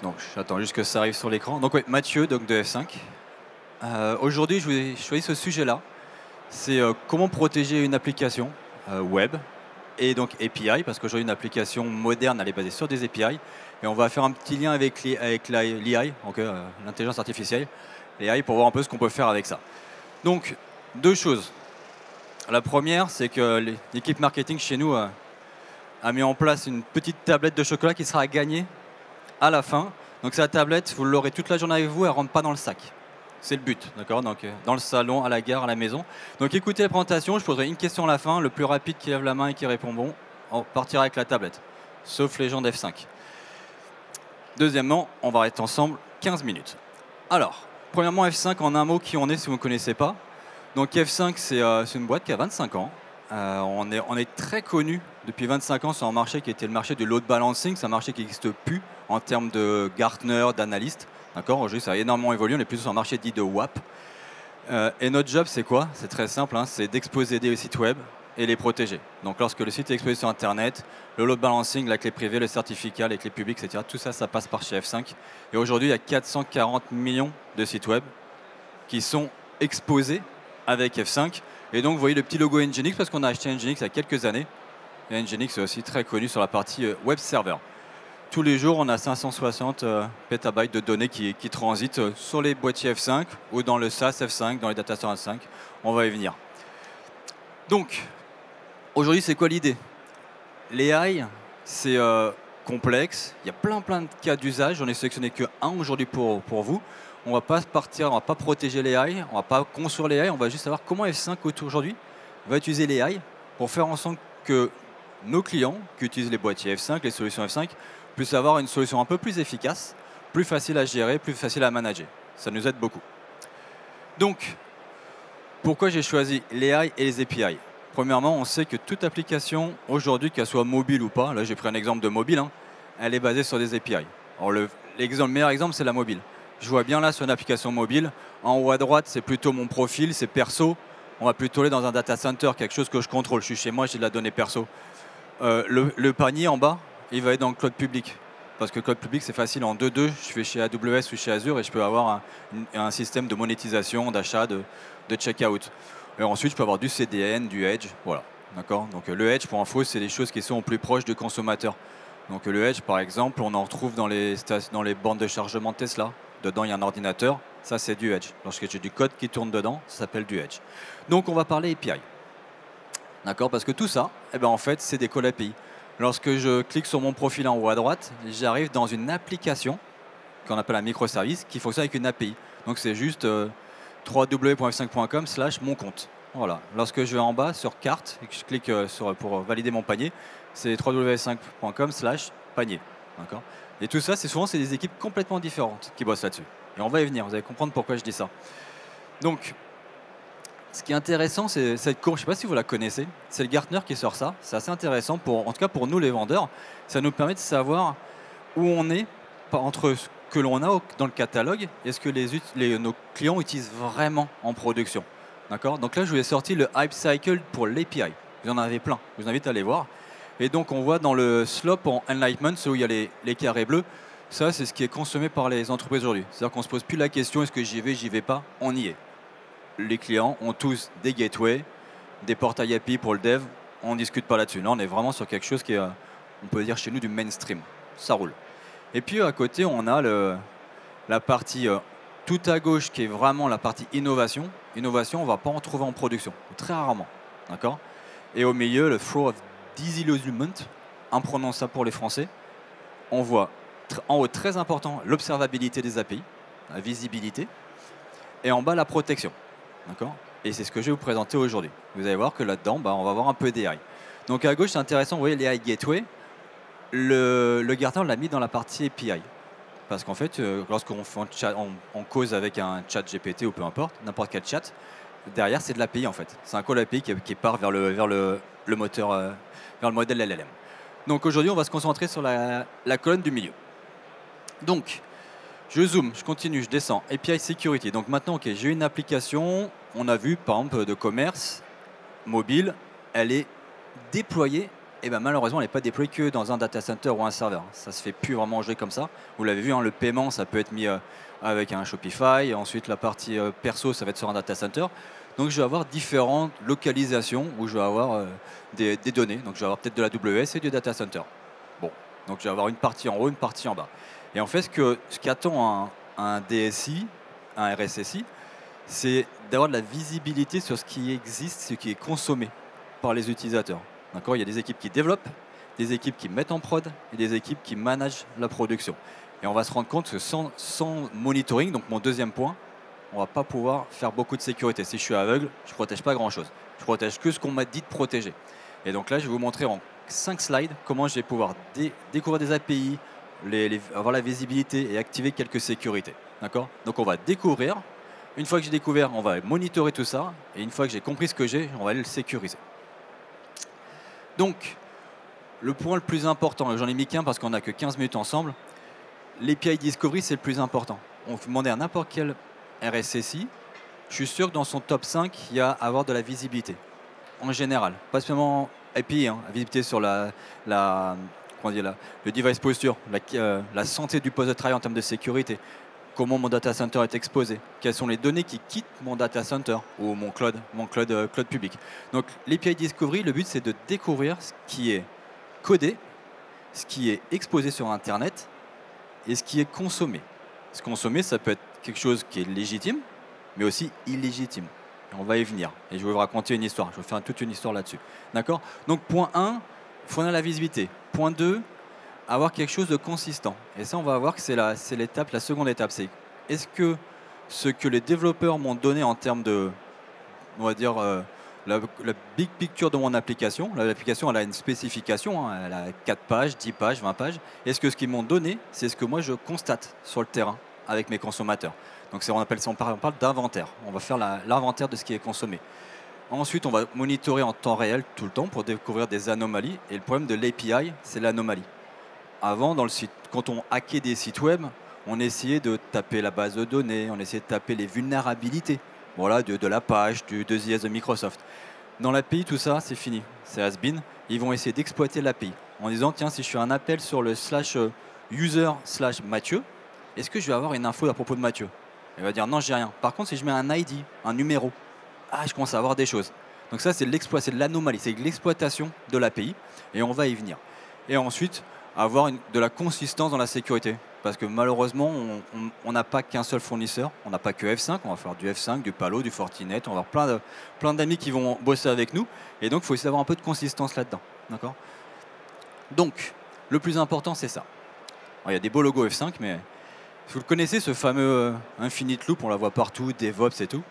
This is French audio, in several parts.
Donc j'attends juste que ça arrive sur l'écran. Donc oui, Mathieu donc de F5. Aujourd'hui, je vais choisir ce sujet-là. C'est comment protéger une application web et donc API, parce qu'aujourd'hui une application moderne elle est basée sur des API. Et on va faire un petit lien avec l'AI, donc l'intelligence artificielle, l'AI, pour voir un peu ce qu'on peut faire avec ça. Donc deux choses. La première, c'est que l'équipe marketing chez nous a mis en place une petite tablette de chocolat qui sera à gagner à la fin. Donc cette tablette, vous l'aurez toute la journée avec vous, elle ne rentre pas dans le sac. C'est le but, d'accord? Donc dans le salon, à la gare, à la maison. Donc écoutez la présentation, je poserai une question à la fin. Le plus rapide qui lève la main et qui répond bon, on partira avec la tablette. Sauf les gens d'F5. Deuxièmement, on va rester ensemble 15 minutes. Alors, premièrement, F5, en un mot, qui on est si vous ne connaissez pas. Donc F5, c'est une boîte qui a 25 ans. On est très connu depuis 25 ans sur un marché qui était le marché du load balancing. C'est un marché qui n'existe plus en termes de Gartner, d'analystes. Aujourd'hui, ça a énormément évolué. On est plus sur un marché dit de WAP. Et notre job, c'est quoi? C'est très simple. C'est d'exposer des sites web et les protéger. Donc lorsque le site est exposé sur Internet, le load balancing, la clé privée, le certificat, les clés publiques, etc., tout ça, ça passe par chez F5. Et aujourd'hui, il y a 440 millions de sites web qui sont exposés avec F5. Et donc, vous voyez le petit logo Nginx, parce qu'on a acheté Nginx il y a quelques années. Et Nginx est aussi très connu sur la partie web server. Tous les jours, on a 560 pétabytes de données qui transitent sur les boîtiers F5 ou dans le SaaS F5, dans les data centers F5. On va y venir. Donc, aujourd'hui, c'est quoi l'idée? L'AI, c'est complexe. Il y a plein de cas d'usage. J'en ai sélectionné que un aujourd'hui pour vous. On ne va pas partir, on ne va pas protéger l'AI, on ne va pas construire l'AI, on va juste savoir comment F5 aujourd'hui va utiliser l'AI pour faire en sorte que nos clients qui utilisent les boîtiers F5, les solutions F5, puissent avoir une solution un peu plus efficace, plus facile à gérer, plus facile à manager. Ça nous aide beaucoup. Donc, pourquoi j'ai choisi l'AI et les API? Premièrement, on sait que toute application aujourd'hui, qu'elle soit mobile ou pas, là j'ai pris un exemple de mobile, elle est basée sur des API. Alors le meilleur exemple, c'est la mobile. Je vois bien là sur une application mobile. En haut à droite, c'est plutôt mon profil, c'est perso. On va plutôt aller dans un data center, quelque chose que je contrôle. Je suis chez moi, j'ai de la donnée perso. Le panier en bas, il va être dans le cloud public. Parce que le cloud public, c'est facile en 2-2. Je fais chez AWS ou chez Azure et je peux avoir un système de monétisation, d'achat, de checkout. Et ensuite, je peux avoir du CDN, du Edge. Voilà. D'accord. Donc le Edge, pour info, c'est des choses qui sont au plus proche du consommateur. Donc le Edge, par exemple, on en retrouve dans les bornes de chargement Tesla. Dedans, il y a un ordinateur. Ça, c'est du Edge. Lorsque j'ai du code qui tourne dedans, ça s'appelle du Edge. Donc, on va parler API. D'accord? Parce que tout ça, en fait, c'est des calls API. Lorsque je clique sur mon profil en haut à droite, j'arrive dans une application qu'on appelle un microservice qui fonctionne avec une API. Donc, c'est juste www.f5.com/mon compte. Voilà. Lorsque je vais en bas sur carte et que je clique pour valider mon panier, c'est www.f5.com/panier. D'accord? Et tout ça, c'est des équipes complètement différentes qui bossent là-dessus. Et on va y venir, vous allez comprendre pourquoi je dis ça. Donc, ce qui est intéressant, c'est cette courbe, je ne sais pas si vous la connaissez, c'est le Gartner qui sort ça. C'est assez intéressant, en tout cas pour nous les vendeurs. Ça nous permet de savoir où on est entre ce que l'on a dans le catalogue et ce que nos clients utilisent vraiment en production. D'accord? Donc là, je vous ai sorti le Hype Cycle pour l'API. Vous en avez plein, je vous invite à aller voir. Et donc, on voit dans le slope en enlightenment, où il y a les carrés bleus, ça, c'est ce qui est consommé par les entreprises aujourd'hui. C'est-à-dire qu'on ne se pose plus la question, est-ce que j'y vais pas? On y est. Les clients ont tous des gateways, des portails API pour le dev, on ne discute pas là-dessus. Là, on est vraiment sur quelque chose qui est, on peut dire chez nous, du mainstream. Ça roule. Et puis, à côté, on a la partie tout à gauche, qui est vraiment la partie innovation. Innovation, on ne va pas en trouver en production, très rarement. D'accord? Et au milieu, le flow of disillusionment, imprononçable pour les Français. On voit en haut, très important, l'observabilité des API, la visibilité, et en bas, la protection. D'accord? Et c'est ce que je vais vous présenter aujourd'hui. Vous allez voir que là-dedans, on va avoir un peu d'AI. Donc à gauche, c'est intéressant, vous voyez l'AI Gateway. Le Gartner l'a mis dans la partie API. Parce qu'en fait, lorsqu'on on cause avec un chat GPT ou peu importe, n'importe quel chat, derrière, c'est de l'API en fait. C'est un call API qui part vers le moteur, vers le modèle LLM. Donc aujourd'hui, on va se concentrer sur la colonne du milieu. Donc, je zoome, je continue, je descends. API Security. Donc maintenant, ok, j'ai une application, on a vu par exemple de commerce mobile, elle est déployée et ben malheureusement, elle n'est pas déployée que dans un data center ou un serveur. Ça se fait plus vraiment jouer comme ça. Vous l'avez vu, hein, le paiement, ça peut être mis avec un Shopify. Et ensuite, la partie perso, ça va être sur un data center. Donc, je vais avoir différentes localisations où je vais avoir des données. Donc, je vais avoir peut-être de la WS et du data center. Bon, donc je vais avoir une partie en haut, une partie en bas. Et en fait, ce qu'attend un DSI, un RSSI, c'est d'avoir de la visibilité sur ce qui existe, ce qui est consommé par les utilisateurs. D'accord ? Il y a des équipes qui développent, des équipes qui mettent en prod et des équipes qui managent la production. Et on va se rendre compte que sans monitoring, donc mon deuxième point, on ne va pas pouvoir faire beaucoup de sécurité. Si je suis aveugle, je ne protège pas grand-chose. Je protège que ce qu'on m'a dit de protéger. Et donc là, je vais vous montrer en 5 slides comment je vais pouvoir découvrir des API, avoir la visibilité et activer quelques sécurités. D'accord ? Donc on va découvrir. Une fois que j'ai découvert, on va monitorer tout ça. Et une fois que j'ai compris ce que j'ai, on va aller le sécuriser. Donc, le point le plus important, et j'en ai mis qu'un parce qu'on n'a que 15 minutes ensemble, l'API Discovery, c'est le plus important. On peut demander à n'importe quel RSSI, je suis sûr que dans son top 5, il y a avoir de la visibilité. En général, pas seulement API, hein, visibilité sur le device posture, la santé du poste de travail en termes de sécurité, comment mon data center est exposé, quelles sont les données qui quittent mon data center ou mon cloud public. Donc l'API Discovery, le but c'est de découvrir ce qui est codé, ce qui est exposé sur Internet et ce qui est consommé. Ce consommé, ça peut être quelque chose qui est légitime, mais aussi illégitime. Et on va y venir. Et je vais vous raconter une histoire. Je vais faire toute une histoire là-dessus. D'accord ? Donc point 1, fournir la visibilité. Point 2, avoir quelque chose de consistant. Et ça, on va voir que c'est la seconde étape. C'est est-ce que ce que les développeurs m'ont donné en termes de, on va dire, la big picture de mon application. L'application, elle a une spécification, hein, elle a 4 pages, 10 pages, 20 pages. Est-ce que ce qu'ils m'ont donné, c'est ce que moi je constate sur le terrain avec mes consommateurs. Donc on parle d'inventaire. On va faire l'inventaire de ce qui est consommé. Ensuite, on va monitorer en temps réel tout le temps pour découvrir des anomalies. Et le problème de l'API, c'est l'anomalie. Avant, quand on hackait des sites web, on essayait de taper la base de données, on essayait de taper les vulnérabilités, voilà, de la page, de ZIS de Microsoft. Dans l'API, tout ça, c'est fini, c'est has-been. Ils vont essayer d'exploiter l'API en disant, tiens, si je fais un appel sur le /user/Mathieu, est-ce que je vais avoir une info à propos de Mathieu ? Il va dire, non, j'ai rien. Par contre, si je mets un ID, un numéro, je commence à avoir des choses. Donc ça, c'est de l'anomalie, c'est de l'exploitation de l'API, et on va y venir. Et ensuite, avoir de la consistance dans la sécurité. Parce que malheureusement, on n'a pas qu'un seul fournisseur, on n'a pas que F5, on va faire du F5, du Palo, du Fortinet, on va avoir plein d'amis qui vont bosser avec nous, et donc il faut essayer d'avoir un peu de consistance là-dedans. D'accord ? Donc, le plus important, c'est ça. Alors, il y a des beaux logos F5, mais si vous le connaissez, ce fameux Infinite Loop, on la voit partout, DevOps et tout.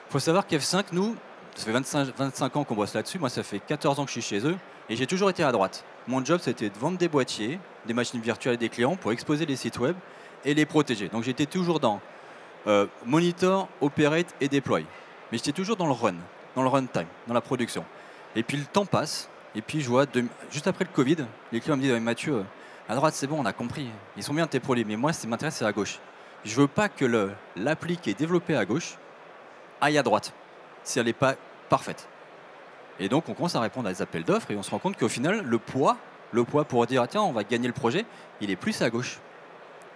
Il faut savoir qu'F5, nous, ça fait 25 ans qu'on bosse là-dessus, moi ça fait 14 ans que je suis chez eux, et j'ai toujours été à droite. Mon job, c'était de vendre des boîtiers, des machines virtuelles à des clients pour exposer les sites web et les protéger. Donc j'étais toujours dans monitor, operate et deploy. Mais j'étais toujours dans le runtime, dans la production. Et puis le temps passe, et puis je vois, juste après le Covid, les clients me disent, Mathieu, à droite c'est bon, on a compris, ils sont bien tes produits, mais moi ce qui m'intéresse c'est à gauche. Je veux pas que l'appli qui est développée à gauche aille à droite, si elle n'est pas parfaite. Et donc, on commence à répondre à des appels d'offres et on se rend compte qu'au final, le poids pour dire, tiens, on va gagner le projet, il est plus à gauche.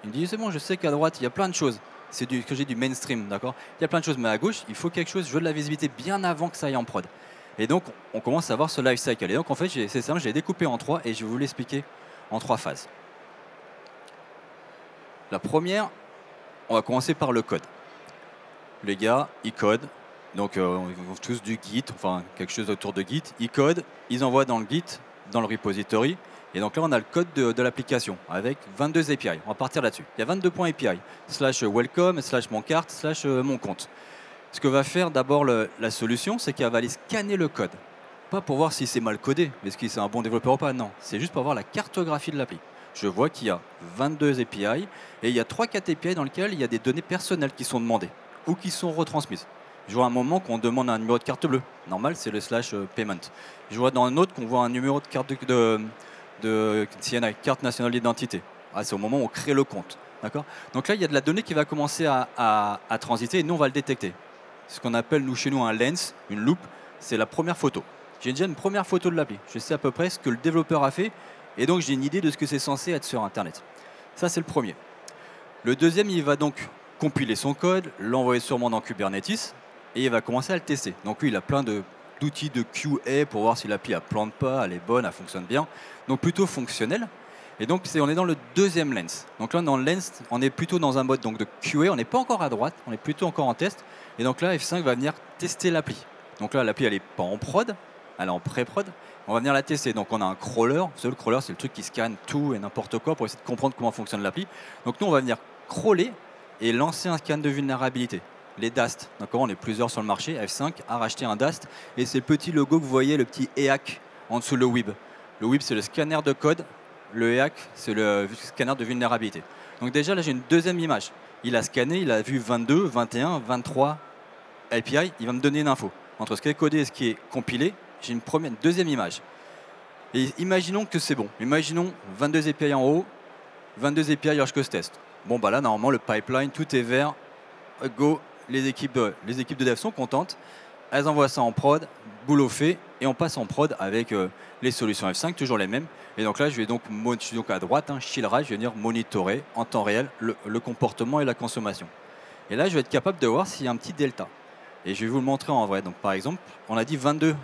Il me dit, c'est bon, je sais qu'à droite, il y a plein de choses. C'est que j'ai du mainstream, d'accord ? Il y a plein de choses, mais à gauche, il faut quelque chose, je veux de la visibilité bien avant que ça aille en prod. Et donc, on commence à voir ce life cycle. Et donc, en fait, c'est simple, j'ai découpé en 3 et je vais vous l'expliquer en 3 phases. La première, on va commencer par le code. Les gars, ils codent. Donc, ils font tous du Git, enfin quelque chose autour de Git. Ils codent, ils envoient dans le Git, dans le repository. Et donc là, on a le code de l'application avec 22 API. On va partir là-dessus. Il y a 22 points API. /welcome, /mon carte, /mon compte. Ce que va faire d'abord la solution, c'est qu'elle va aller scanner le code. Pas pour voir si c'est mal codé, est-ce que c'est un bon développeur ou pas. Non, c'est juste pour voir la cartographie de l'appli. Je vois qu'il y a 22 API et il y a 3-4 API dans lesquels il y a des données personnelles qui sont demandées ou qui sont retransmises. Je vois un moment qu'on demande un numéro de carte bleue. Normal, c'est le /payment. Je vois dans un autre qu'on voit un numéro de carte de CNI, carte nationale d'identité. C'est au moment où on crée le compte. D'accord ? Donc là, il y a de la donnée qui va commencer à transiter et nous, on va le détecter. Ce qu'on appelle, chez nous, un lens, une loupe, c'est la première photo. j'ai déjà une première photo de l'appli. Je sais à peu près ce que le développeur a fait et donc j'ai une idée de ce que c'est censé être sur Internet. Ça, c'est le premier. Le deuxième, il va donc compiler son code, l'envoyer sûrement dans Kubernetes et il va commencer à le tester. Donc lui, il a plein d'outils de QA pour voir si l'appli ne plante pas, elle est bonne, elle fonctionne bien. Donc plutôt fonctionnel. Et donc on est dans le deuxième lens. Donc là, dans le lens, on est plutôt dans un mode donc, de QA, on n'est pas encore à droite, on est plutôt encore en test. Et donc là, F5 va venir tester l'appli. Donc là, l'appli, elle n'est pas en prod, elle est en pré-prod. On va venir la tester. Donc on a un crawler. Le crawler, c'est le truc qui scanne tout et n'importe quoi pour essayer de comprendre comment fonctionne l'appli. Donc nous, on va venir crawler et lancer un scan de vulnérabilité. Les DAST. D'accord, on est plusieurs sur le marché. F5 a racheté un DAST et c'est le petit logo que vous voyez, le petit EAC en dessous le WIB. Le WIB, c'est le scanner de code. Le EAC, c'est le scanner de vulnérabilité. Donc déjà, là, j'ai une deuxième image. Il a scanné, il a vu 22, 21, 23 API. Il va me donner une info. Entre ce qui est codé et ce qui est compilé, j'ai une deuxième image. Et imaginons que c'est bon. Imaginons 22 API en haut, 22 API Hirschkos test. Bon, bah là, normalement, le pipeline, tout est vert. Go, les équipes de dev sont contentes. Elles envoient ça en prod, boulot fait, et on passe en prod avec les solutions F5, toujours les mêmes. Et donc là, je suis donc à droite, shield right, je vais venir monitorer en temps réel le comportement et la consommation. Et là, je vais être capable de voir s'il y a un petit delta. Et je vais vous le montrer en vrai. Donc par exemple, on a dit 22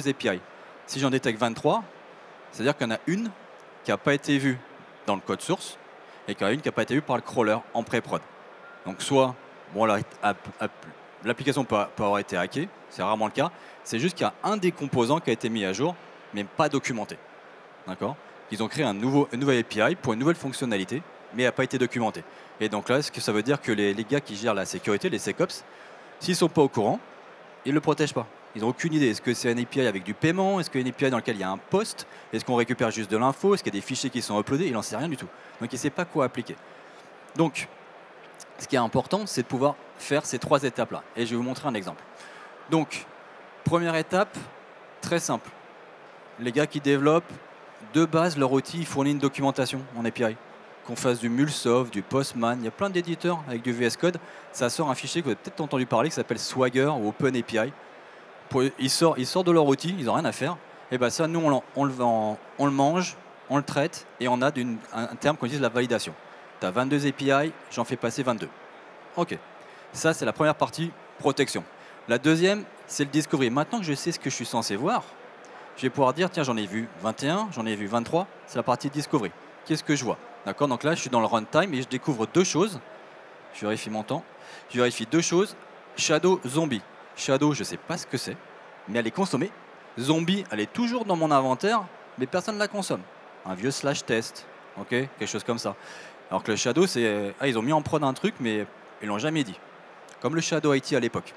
API. Si j'en détecte 23, c'est-à-dire qu'il y en a une qui n'a pas été vue dans le code source et qu'il y en a une qui n'a pas été vue par le crawler en pré-prod. Donc soit, bon, l'application peut avoir été hackée, c'est rarement le cas, c'est juste qu'il y a un des composants qui a été mis à jour, mais pas documenté. D'accord ? Ils ont créé une nouvelle API pour une nouvelle fonctionnalité, mais elle n'a pas été documentée. Et donc là, ce que ça veut dire que les gars qui gèrent la sécurité, les SecOps, s'ils ne sont pas au courant, ils ne le protègent pas. Ils n'ont aucune idée. Est-ce que c'est un API avec du paiement? Est-ce qu'il y a une API dans laquelle il y a un post? Est-ce qu'on récupère juste de l'info? Est-ce qu'il y a des fichiers qui sont uploadés? Il n'en sait rien du tout. Donc il ne sait pas quoi appliquer. Donc, ce qui est important, c'est de pouvoir faire ces trois étapes-là. Et je vais vous montrer un exemple. Donc, première étape, très simple. Les gars qui développent, de base, leur outil fournit une documentation en API. Qu'on fasse du Mulsoft, du Postman, il y a plein d'éditeurs avec du VS Code. Ça sort un fichier que vous avez peut-être entendu parler qui s'appelle Swagger ou OpenAPI. Ils sortent de leur outil, ils n'ont rien à faire. Et bien ça, nous, on le mange, on le traite et on a un terme qu'on utilise la validation. Tu as 22 API, j'en fais passer 22. OK. Ça, c'est la première partie, protection. La deuxième, c'est le discovery. Maintenant que je sais ce que je suis censé voir, je vais pouvoir dire, tiens, j'en ai vu 21, j'en ai vu 23. C'est la partie discovery. Qu'est-ce que je vois? D'accord, donc là, je suis dans le runtime et je découvre deux choses. Je vérifie mon temps. Je vérifie deux choses. Shadow, Zombie. Shadow, je ne sais pas ce que c'est, mais elle est consommée. Zombie, elle est toujours dans mon inventaire, mais personne ne la consomme. Un vieux slash test, ok, quelque chose comme ça. Alors que le Shadow, c'est... ils ont mis en prod un truc, mais ils l'ont jamais dit. Comme le Shadow IT à l'époque.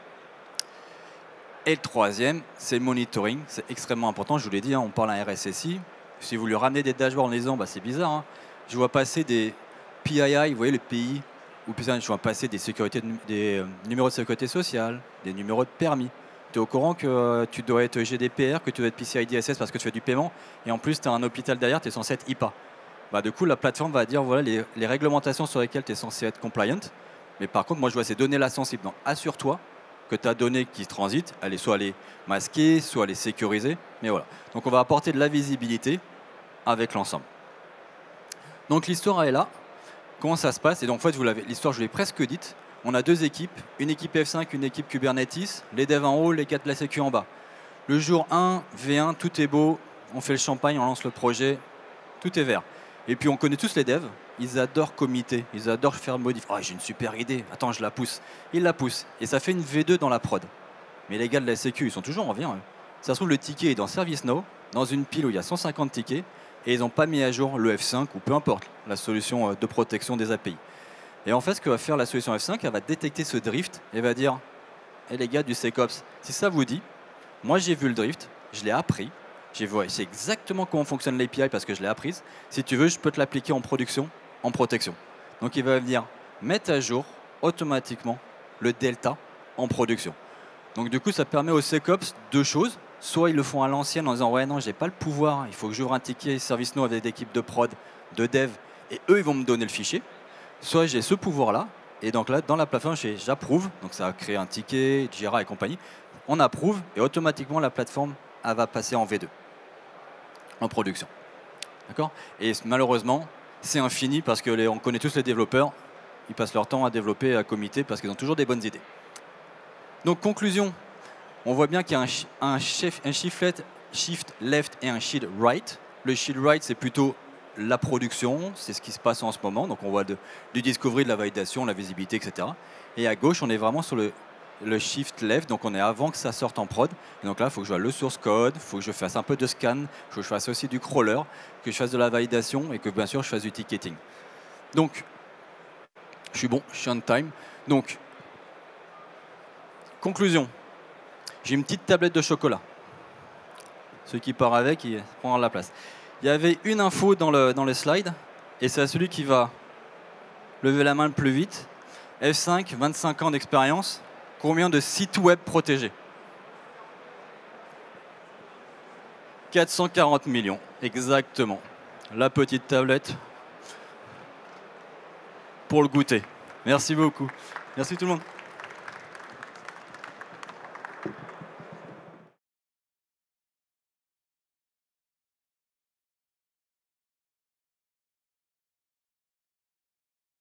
Et le troisième, c'est le monitoring. C'est extrêmement important, je vous l'ai dit, on parle à un RSSI. Si vous lui ramenez des dashboards en disant, c'est bizarre, je vois passer des PII, vous voyez les pays, ou plus je vois passer des numéros de sécurité sociale, des numéros de permis. Tu es au courant que tu dois être GDPR, que tu dois être PCI DSS parce que tu fais du paiement, et en plus tu as un hôpital derrière, tu es censé être HIPAA. Du coup, la plateforme va dire voilà les réglementations sur lesquelles tu es censé être compliant, mais par contre, moi je vois ces données-là sensibles. Donc assure-toi que ta donnée qui transite, soit elle est masquée, soit elle est sécurisée, mais voilà. Donc on va apporter de la visibilité avec l'ensemble. Donc l'histoire est là. Comment ça se passe? Et donc en fait, l'histoire, je l'ai presque dite. On a deux équipes, une équipe F5, une équipe Kubernetes, les devs en haut, les gars de la sécu en bas. Le jour 1, V1, tout est beau, on fait le champagne, on lance le projet, tout est vert. Et puis on connaît tous les devs, ils adorent commiter, ils adorent faire modif. Oh, j'ai une super idée, attends, je la pousse. Ils la poussent, et ça fait une V2 dans la prod. Mais les gars de la sécu, ils sont toujours en V1. Ça se trouve, le ticket est dans ServiceNow, dans une pile où il y a 150 tickets, et ils n'ont pas mis à jour le F5 ou peu importe, la solution de protection des API. Et en fait, ce que va faire la solution F5, elle va détecter ce drift et va dire hey, les gars du SecOps, si ça vous dit, moi j'ai vu le drift, je l'ai appris, je sais exactement comment fonctionne l'API parce que je l'ai apprise. Si tu veux, je peux te l'appliquer en production, en protection. Donc il va venir mettre à jour automatiquement le delta en production. Donc du coup, ça permet aux SecOps deux choses. Soit ils le font à l'ancienne en disant ouais non j'ai pas le pouvoir, il faut que j'ouvre un ticket ServiceNow avec des équipes de prod, de dev et eux ils vont me donner le fichier. Soit j'ai ce pouvoir là et donc là dans la plateforme j'approuve, donc ça va créer un ticket, Jira et compagnie. On approuve et automatiquement la plateforme elle va passer en V2, en production. D'accord? Et malheureusement, c'est infini parce que on connaît tous les développeurs, ils passent leur temps à développer à comité parce qu'ils ont toujours des bonnes idées. Donc conclusion, on voit bien qu'il y a un shift left et un shift right. Le shift right, c'est plutôt la production, c'est ce qui se passe en ce moment. Donc on voit du discovery, de la validation, la visibilité, etc. Et à gauche, on est vraiment sur le shift left, donc on est avant que ça sorte en prod. Et donc là, il faut que je vois le source code, il faut que je fasse un peu de scan, il faut que je fasse aussi du crawler, que je fasse de la validation et que bien sûr je fasse du ticketing. Donc, je suis bon, je suis on time. Donc, conclusion, j'ai une petite tablette de chocolat. Celui qui part avec, il prendra la place. Il y avait une info dans le slide, et c'est à celui qui va lever la main le plus vite. F5, 25 ans d'expérience. Combien de sites web protégés? 440 millions, exactement. La petite tablette pour le goûter. Merci beaucoup. Merci tout le monde.